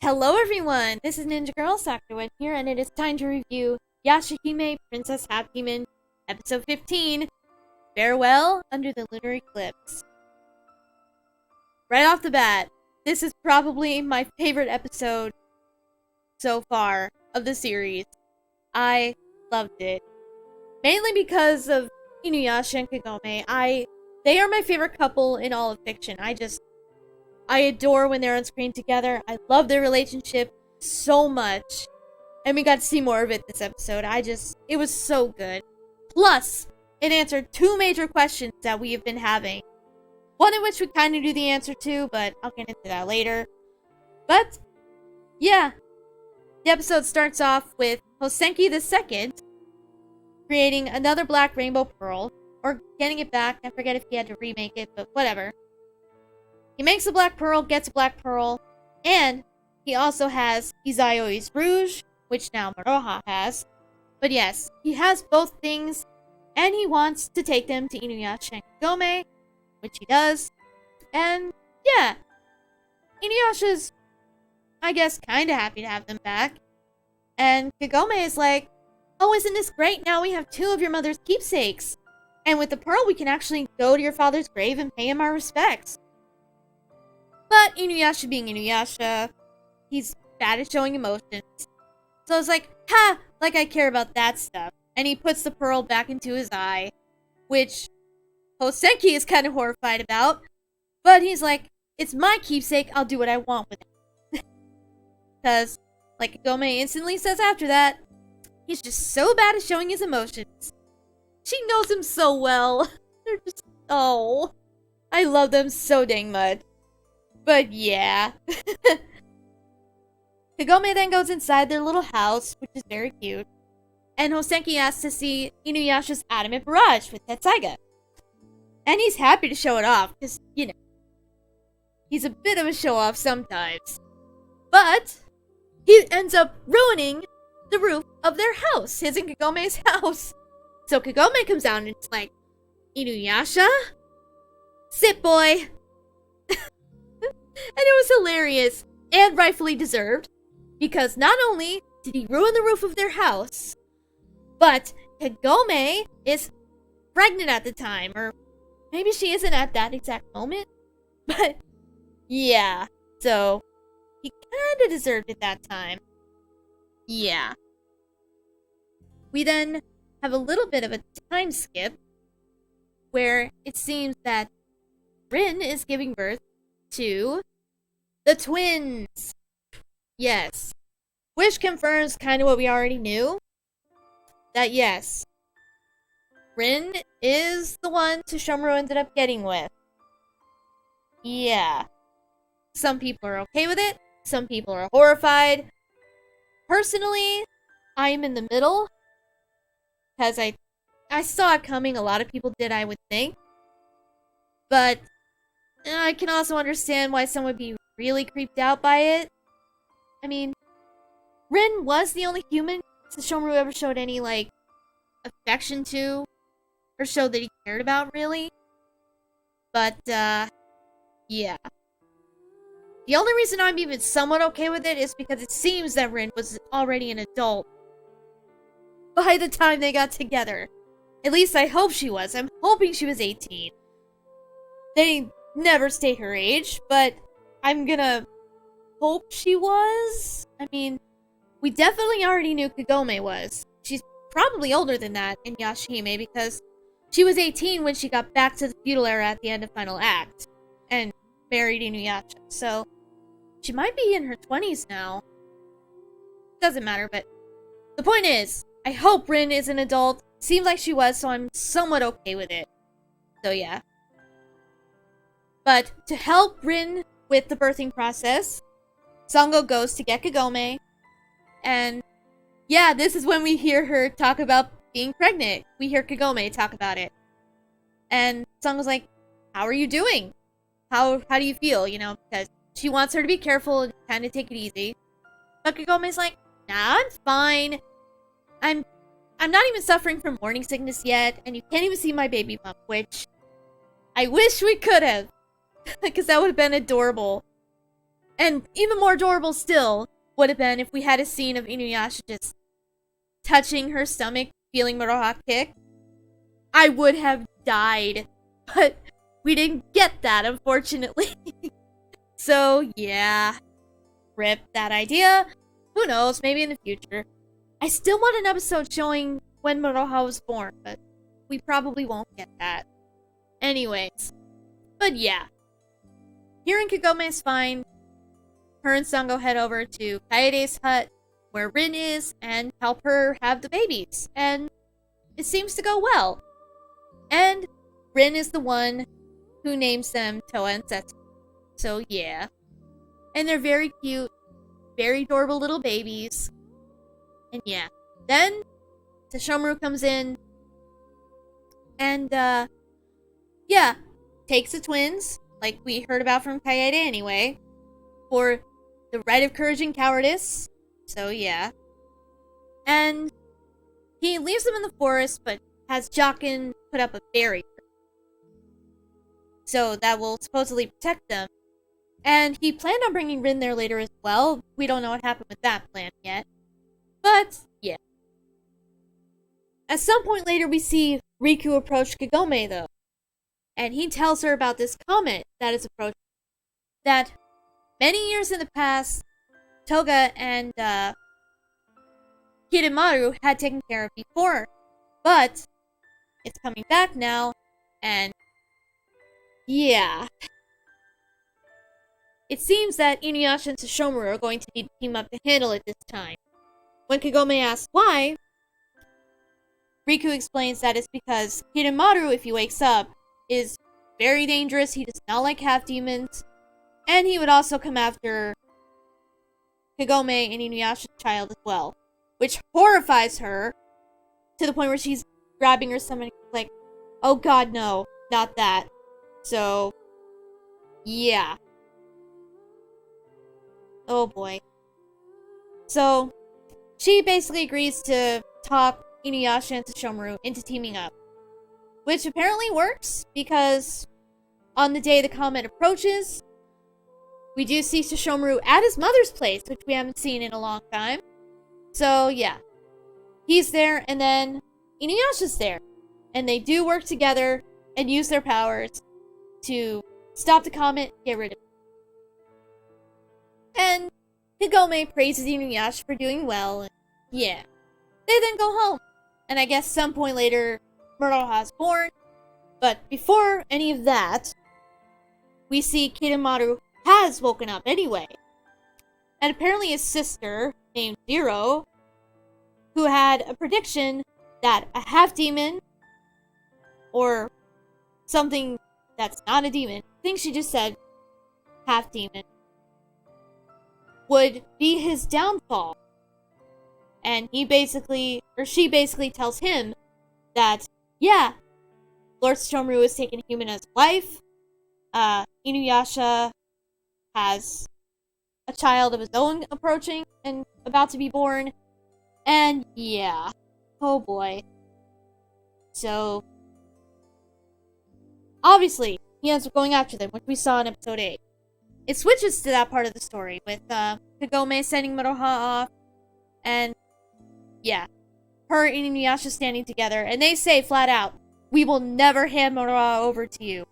Hello everyone, this is Ninja Girl Sakura here, and it is time to review Yashahime Princess Half Demon, episode 15, Farewell Under the Lunar Eclipse. Right off the bat, this is probably my favorite episode so far of the series. I loved it. Mainly because of Inuyasha and Kagome. They are my favorite couple in all of fiction. I adore when they're on screen together. I love their relationship so much. And we got to see more of it this episode. It was so good. Plus, it answered two major questions that we have been having. One in which we kind of knew the answer to, but I'll get into that later. But, yeah. The episode starts off with Hosenki II creating another black rainbow pearl. Or getting it back. I forget if he had to remake it, but whatever. He makes a black pearl, gets a black pearl, and he also has Izaoi's Rouge, which now Moroha has. But yes, he has both things, and he wants to take them to Inuyasha and Kagome, which he does. And yeah, Inuyasha's, I guess, kind of happy to have them back. And Kagome is like, oh, isn't this great? Now we have two of your mother's keepsakes. And with the pearl, we can actually go to your father's grave and pay him our respects. But Inuyasha being Inuyasha, he's bad at showing emotions. So I was like, ha! Like I care about that stuff. And he puts the pearl back into his eye, which Hosenki is kind of horrified about. But he's like, it's my keepsake, I'll do what I want with it. Because, like Kagome instantly says after that, he's just so bad at showing his emotions. She knows him so well. They're just, oh. I love them so dang much. But yeah. Kagome then goes inside their little house, which is very cute. And Hosenki asks to see Inuyasha's adamant barrage with Tetsaiga. And he's happy to show it off, because, you know, he's a bit of a show-off sometimes. But he ends up ruining the roof of their house, his and Kagome's house. So Kagome comes out and it's like, Inuyasha? Sit, boy! And it was hilarious, and rightfully deserved, because not only did he ruin the roof of their house, but Kagome is pregnant at the time, or maybe she isn't at that exact moment, but yeah, so he kinda deserved it that time. Yeah. We then have a little bit of a time skip, where it seems that Rin is giving birth to the twins. Yes. Which confirms kind of what we already knew. That yes, Rin is the one Toshomuro ended up getting with. Yeah. Some people are okay with it. Some people are horrified. Personally, I'm in the middle. Because I saw it coming. A lot of people did, I would think. But I can also understand why some would be really creeped out by it. I mean, Rin was the only human Toshomuro ever showed any, like, affection to, or showed that he cared about, really. But, yeah. The only reason I'm even somewhat okay with it is because it seems that Rin was already an adult by the time they got together. At least I hope she was. I'm hoping she was 18. They never state her age, but I'm gonna hope she was. I mean, we definitely already knew Kagome was. She's probably older than that in Yashahime because she was 18 when she got back to the feudal era at the end of Final Act and married Inuyasha. So she might be in her 20s now. Doesn't matter, but the point is, I hope Rin is an adult. Seems like she was, so I'm somewhat okay with it. So yeah. But to help Rin with the birthing process, Sango goes to get Kagome. And yeah, this is when we hear her talk about being pregnant. We hear Kagome talk about it. And Sango's like, how are you doing? How do you feel? You know, because she wants her to be careful and kind of take it easy. But Kagome's like, nah, I'm fine. I'm not even suffering from morning sickness yet, and you can't even see my baby bump, which I wish we could have. Because that would have been adorable. And even more adorable still would have been if we had a scene of Inuyasha just touching her stomach, feeling Moroha kick. I would have died. But we didn't get that, unfortunately. So, yeah. Rip that idea. Who knows, maybe in the future. I still want an episode showing when Moroha was born, but we probably won't get that. Anyways. But yeah. Hearing Kagome is fine. Her and Sango head over to Kaede's hut, where Rin is, and help her have the babies. And it seems to go well. And Rin is the one who names them Towa and Setsuna. So yeah. And they're very cute, very adorable little babies. And yeah. Then, Sesshomaru comes in, and yeah, takes the twins, like we heard about from Kaede anyway, for the rite of courage and cowardice. So yeah. And he leaves them in the forest, but has Jokin put up a barrier. So that will supposedly protect them. And he planned on bringing Rin there later as well. We don't know what happened with that plan yet. But, yeah. At some point later, we see Riku approach Kagome, though. And he tells her about this comet that is approaching. That many years in the past, Toga and Hidemaru had taken care of before. But it's coming back now, and yeah. It seems that Inuyasha and Sesshomaru are going to need to team up to handle it this time. When Kagome asks why, Riku explains that it's because Hidemaru, if he wakes up, is very dangerous, he does not like half-demons, and he would also come after Kagome and Inuyasha's child as well, which horrifies her to the point where she's grabbing her stomach like, oh god, no, not that. So, yeah. Oh boy. So, she basically agrees to talk Inuyasha and Sesshomaru into teaming up. Which apparently works, because on the day the comet approaches, we do see Sesshomaru at his mother's place, which we haven't seen in a long time. So, yeah. He's there, and then Inuyasha's there. And they do work together and use their powers to stop the comet, get rid of it. And Kagome praises Inuyasha for doing well, and yeah. They then go home. And I guess some point later, Moroha is born. But before any of that, we see Hidemaru has woken up anyway. And apparently his sister, named Zero, who had a prediction that a half-demon, or something that's not a demon, I think she just said half-demon, would be his downfall. And she basically tells him that, yeah, Lord Sesshomaru has taken a human as a wife, Inuyasha has a child of his own approaching and about to be born, and yeah, oh boy. So, obviously, he ends up going after them, which we saw in episode 8. It switches to that part of the story, with Kagome sending Moroha off, and yeah, her and Inuyasha standing together, and they say flat out, we will never hand Moroha over to you.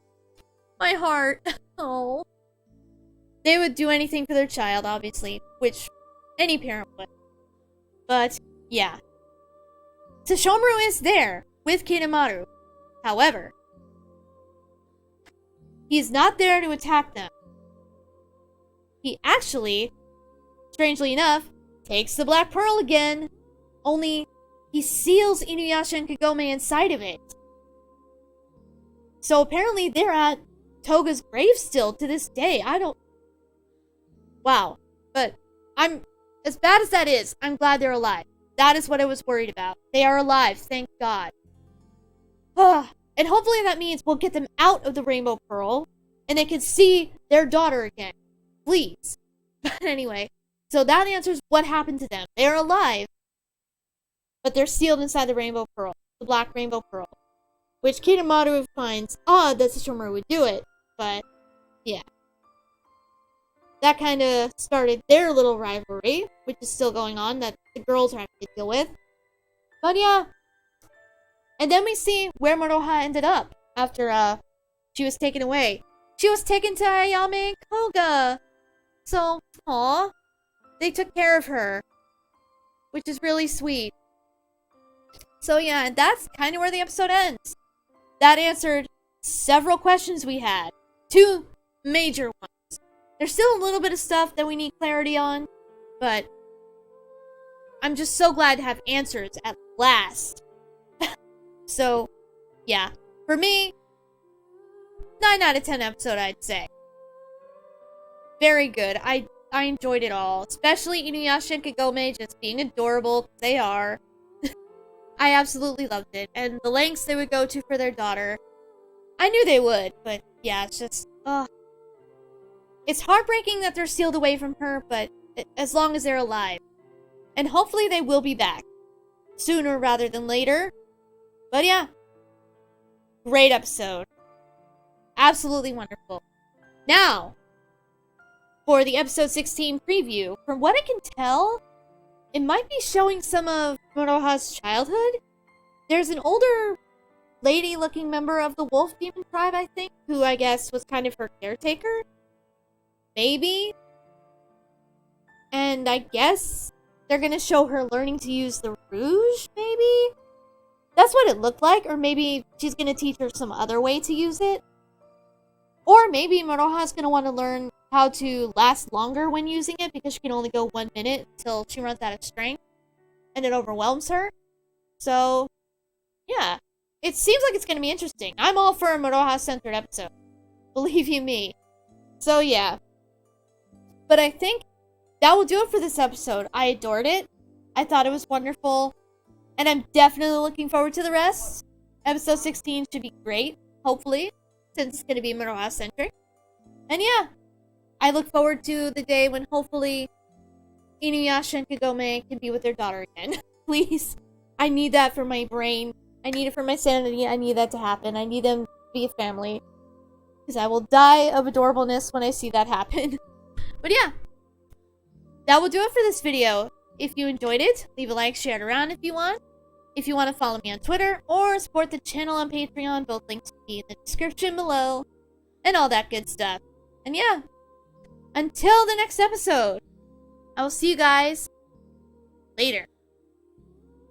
My heart. Oh. They would do anything for their child, obviously, which any parent would. But, yeah. Sesshomaru is there, with Hidemaru. However, he's not there to attack them. He actually, strangely enough, takes the Black Pearl again, only he seals Inuyasha and Kagome inside of it. So apparently they're at Toga's grave still to this day. Wow. But as bad as that is, I'm glad they're alive. That is what I was worried about. They are alive, thank God. And hopefully that means we'll get them out of the Rainbow Pearl, and they can see their daughter again. Please. But anyway, so that answers what happened to them. They're alive, but they're sealed inside the Rainbow Pearl, the Black Rainbow Pearl. Which Hidemaru finds odd that Sesshomaru would do it, but yeah. that kind of started their little rivalry, which is still going on, that the girls are having to deal with. But yeah. And then we see where Moroha ended up after she was taken away. She was taken to Ayame and Koga. So, aw, they took care of her, which is really sweet. So yeah, and that's kind of where the episode ends. That answered several questions we had. 2 major ones. There's still a little bit of stuff that we need clarity on, but I'm just so glad to have answers at last. So, yeah. For me, 9 out of 10 episode, I'd say. Very good. I enjoyed it all. Especially Inuyasha and Kagome just being adorable. They are. I absolutely loved it. And the lengths they would go to for their daughter. I knew they would, but yeah, it's just... It's heartbreaking that they're sealed away from her, but as long as they're alive. And hopefully they will be back. Sooner rather than later. But yeah. Great episode. Absolutely wonderful. Now, for the episode 16 preview, from what I can tell, it might be showing some of Moroha's childhood. There's an older lady-looking member of the wolf demon tribe, I think, who I guess was kind of her caretaker. Maybe. And I guess they're gonna show her learning to use the rouge, maybe? That's what it looked like, or maybe she's gonna teach her some other way to use it. Or maybe Moroha's gonna want to learn how to last longer when using it, because she can only go 1 minute until she runs out of strength, and it overwhelms her. So, yeah. It seems like it's gonna be interesting. I'm all for a Moroha-centered episode. Believe you me. So, yeah. But I think that will do it for this episode. I adored it. I thought it was wonderful. And I'm definitely looking forward to the rest. Episode 16 should be great, hopefully, since it's going to be Moroha-centric. And yeah, I look forward to the day when hopefully Inuyasha and Kagome can be with their daughter again. Please. I need that for my brain. I need it for my sanity. I need that to happen. I need them to be a family. Because I will die of adorableness when I see that happen. But yeah, that will do it for this video. If you enjoyed it, leave a like, share it around if you want. If you want to follow me on Twitter or support the channel on Patreon, both links will be in the description below. And all that good stuff. And yeah, until the next episode, I will see you guys later.